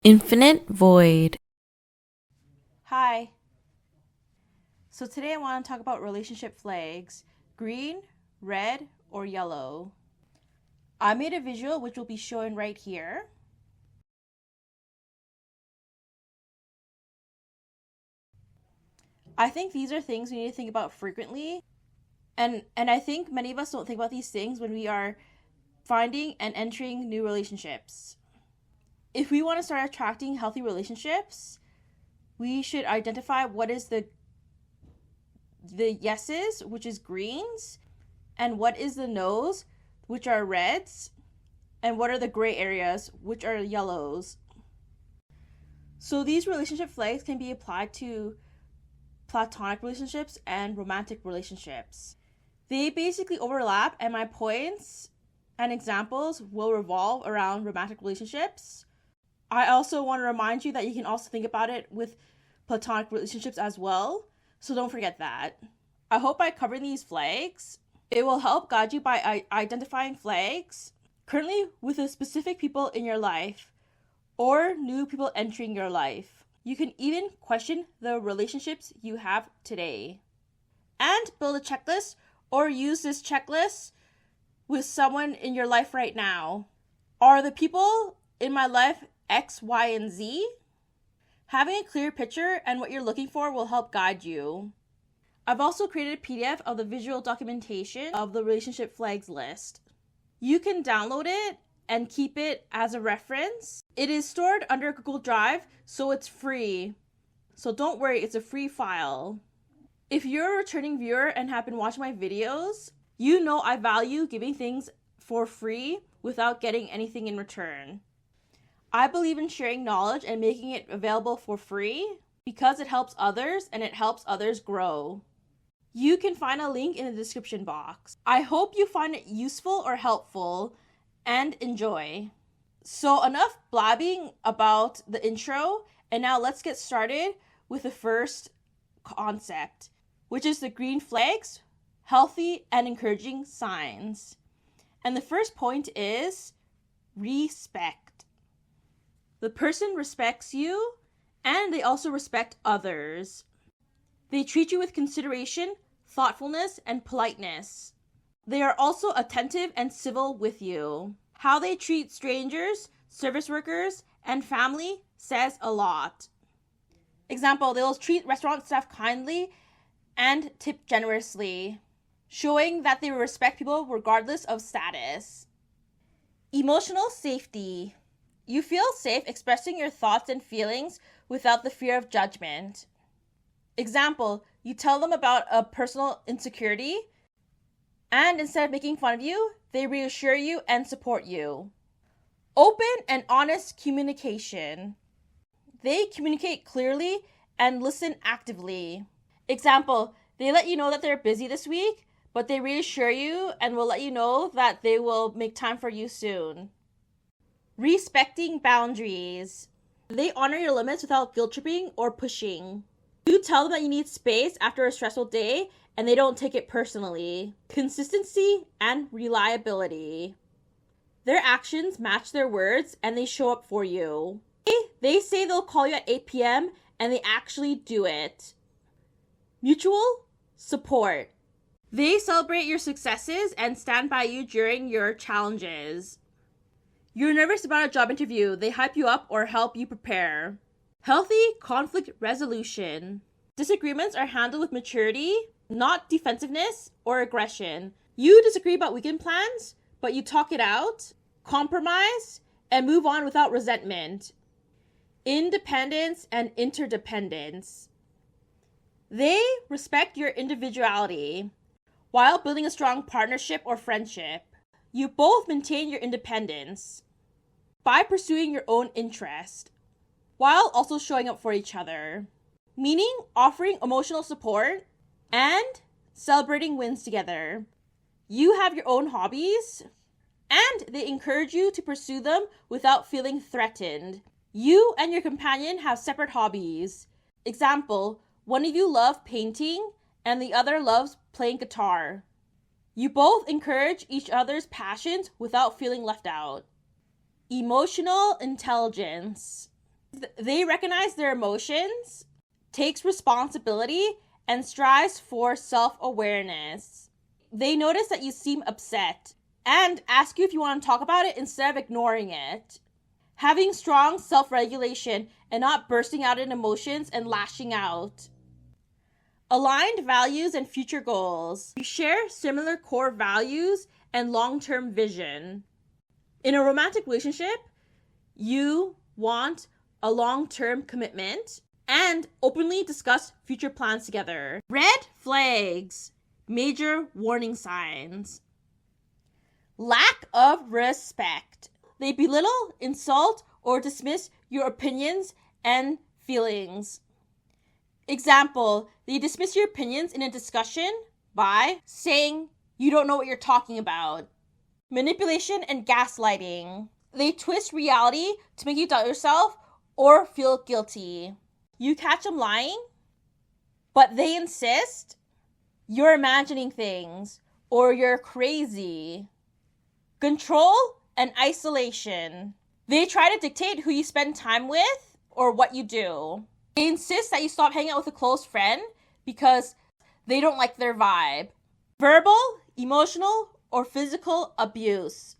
Infinite void. Hi. So today I want to talk about relationship flags, green, red, or yellow. I made a visual which will be shown right here. I think these are things we need to think about frequently. And I think many of us don't think about these things when we are finding and entering new relationships. If we want to start attracting healthy relationships, we should identify what is the yeses, which is greens, and what is the no's, which are reds, and what are the gray areas, which are yellows. So these relationship flags can be applied to platonic relationships and romantic relationships. They basically overlap, and my points and examples will revolve around romantic relationships. I also want to remind you that you can also think about it with platonic relationships as well, so don't forget that. I hope by covering these flags, it will help guide you by identifying flags currently with the specific people in your life or new people entering your life. You can even question the relationships you have today and build a checklist or use this checklist with someone in your life right now. Are the people in my life X, Y, and Z? Having a clear picture and what you're looking for will help guide you. I've also created a PDF of the visual documentation of the relationship flags list. You can download it and keep it as a reference. It is stored under Google Drive, so it's free. So don't worry, it's a free file. If you're a returning viewer and have been watching my videos, you know I value giving things for free without getting anything in return. I believe in sharing knowledge and making it available for free because it helps others and it helps others grow. You can find a link in the description box. I hope you find it useful or helpful and enjoy. So enough blabbing about the intro, and now let's get started with the first concept, which is the green flags, healthy and encouraging signs. And the first point is respect. The person respects you, and they also respect others. They treat you with consideration, thoughtfulness, and politeness. They are also attentive and civil with you. How they treat strangers, service workers, and family says a lot. Example, they'll treat restaurant staff kindly and tip generously, showing that they respect people regardless of status. Emotional safety. You feel safe expressing your thoughts and feelings without the fear of judgment. Example, you tell them about a personal insecurity, and instead of making fun of you, they reassure you and support you. Open and honest communication. They communicate clearly and listen actively. Example, they let you know that they're busy this week, but they reassure you and will let you know that they will make time for you soon. Respecting boundaries. They honor your limits without guilt tripping or pushing. You tell them that you need space after a stressful day and they don't take it personally. Consistency and reliability. Their actions match their words and they show up for you. They say they'll call you at 8 p.m. and they actually do it. Mutual support. They celebrate your successes and stand by you during your challenges. You're nervous about a job interview, they hype you up or help you prepare. Healthy conflict resolution. Disagreements are handled with maturity, not defensiveness or aggression. You disagree about weekend plans, but you talk it out, compromise, and move on without resentment. Independence and interdependence. They respect your individuality while building a strong partnership or friendship. You both maintain your independence by pursuing your own interest while also showing up for each other, meaning offering emotional support and celebrating wins together. You have your own hobbies and they encourage you to pursue them without feeling threatened. You and your companion have separate hobbies. Example, one of you loves painting and the other loves playing guitar. You both encourage each other's passions without feeling left out. Emotional intelligence. They recognize their emotions, takes responsibility, and strives for self-awareness. They notice that you seem upset and ask you if you want to talk about it instead of ignoring it. Having strong self-regulation and not bursting out in emotions and lashing out. Aligned values and future goals. You share similar core values and long-term vision. In a romantic relationship, you want a long-term commitment and openly discuss future plans together. Red flags. Major warning signs. Lack of respect. They belittle, insult, or dismiss your opinions and feelings. Example, they dismiss your opinions in a discussion by saying you don't know what you're talking about. Manipulation and gaslighting. They twist reality to make you doubt yourself or feel guilty. You catch them lying, but they insist you're imagining things or you're crazy. Control and isolation. They try to dictate who you spend time with or what you do. They insist that you stop hanging out with a close friend because they don't like their vibe. Verbal, emotional, or physical abuse.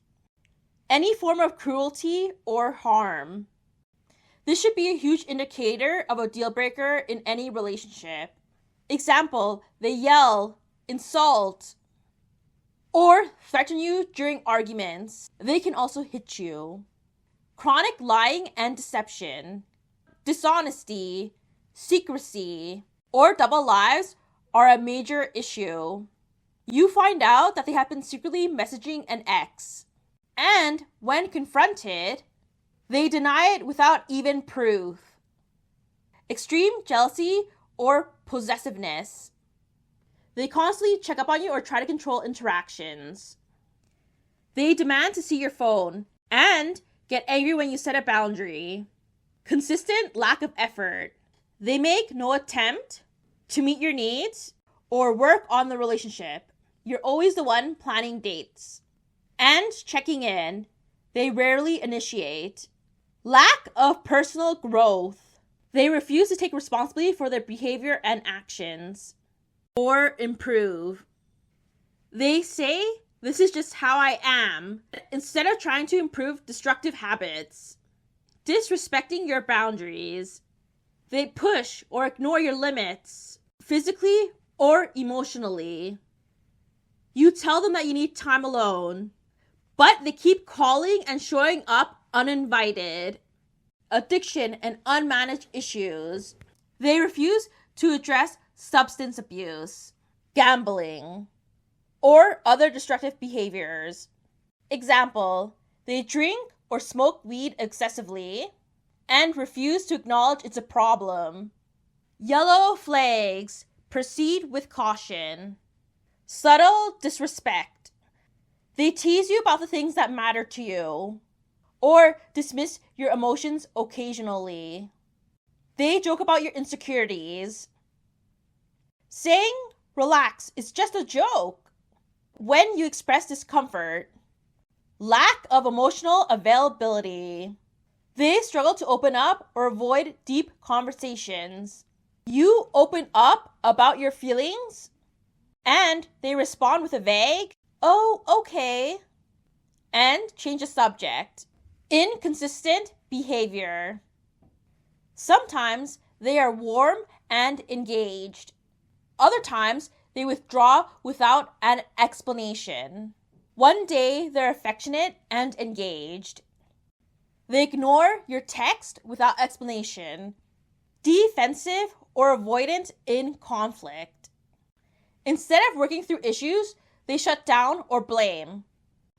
Any form of cruelty or harm. This should be a huge indicator of a deal breaker in any relationship. Example, they yell, insult, or threaten you during arguments. They can also hit you. Chronic lying and deception. Dishonesty, secrecy, or double lives are a major issue. You find out that they have been secretly messaging an ex, and when confronted, they deny it without even proof. Extreme jealousy or possessiveness. They constantly check up on you or try to control interactions. They demand to see your phone and get angry when you set a boundary. Consistent lack of effort. They make no attempt to meet your needs or work on the relationship. You're always the one planning dates and checking in. They rarely initiate. Lack of personal growth. They refuse to take responsibility for their behavior and actions or improve. They say, "This is just how I am," instead of trying to improve destructive habits. Disrespecting your boundaries. They push or ignore your limits, physically or emotionally. You tell them that you need time alone, but they keep calling and showing up uninvited. Addiction and unmanaged issues. They refuse to address substance abuse, gambling, or other destructive behaviors. Example, they drink or smoke weed excessively and refuse to acknowledge it's a problem. Yellow flags. Proceed with caution. Subtle disrespect. They tease you about the things that matter to you or dismiss your emotions occasionally. They joke about your insecurities. Saying, "Relax, it's just a joke," when you express discomfort. Lack of emotional availability. They struggle to open up or avoid deep conversations. You open up about your feelings, and they respond with a vague, "Oh, okay," and change the subject. Inconsistent behavior. Sometimes they are warm and engaged. Other times, they withdraw without an explanation. One day, they're affectionate and engaged. They ignore your text without explanation. Defensive or avoidant in conflict. Instead of working through issues, they shut down or blame.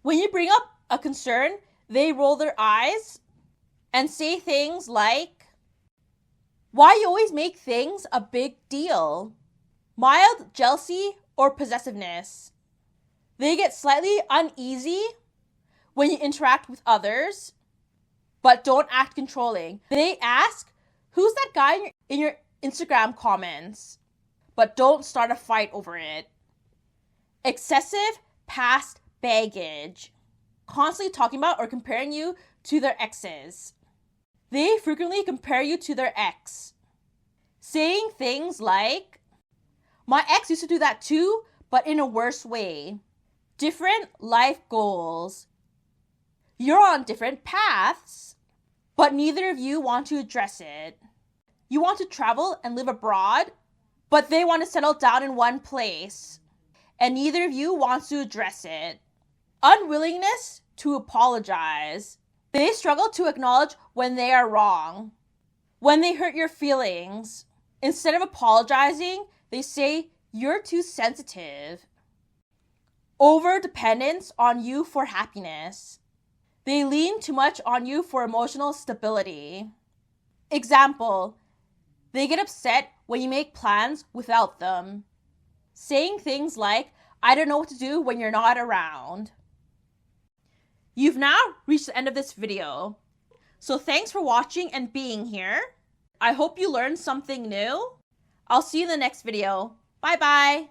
When you bring up a concern, they roll their eyes and say things like, "Why you always make things a big deal?" Mild jealousy or possessiveness. They get slightly uneasy when you interact with others, but don't act controlling. They ask, "Who's that guy in your Instagram comments?" but don't start a fight over it. Excessive past baggage. Constantly talking about or comparing you to their exes. They frequently compare you to their ex, saying things like, "My ex used to do that too, but in a worse way." Different life goals. You're on different paths, but neither of you want to address it. You want to travel and live abroad, but they want to settle down in one place, and neither of you wants to address it. Unwillingness to apologize. They struggle to acknowledge when they are wrong, when they hurt your feelings. Instead of apologizing, they say you're too sensitive. Over-dependence on you for happiness. They lean too much on you for emotional stability. Example, they get upset when you make plans without them, saying things like, "I don't know what to do when you're not around." You've now reached the end of this video. So thanks for watching and being here. I hope you learned something new. I'll see you in the next video. Bye bye.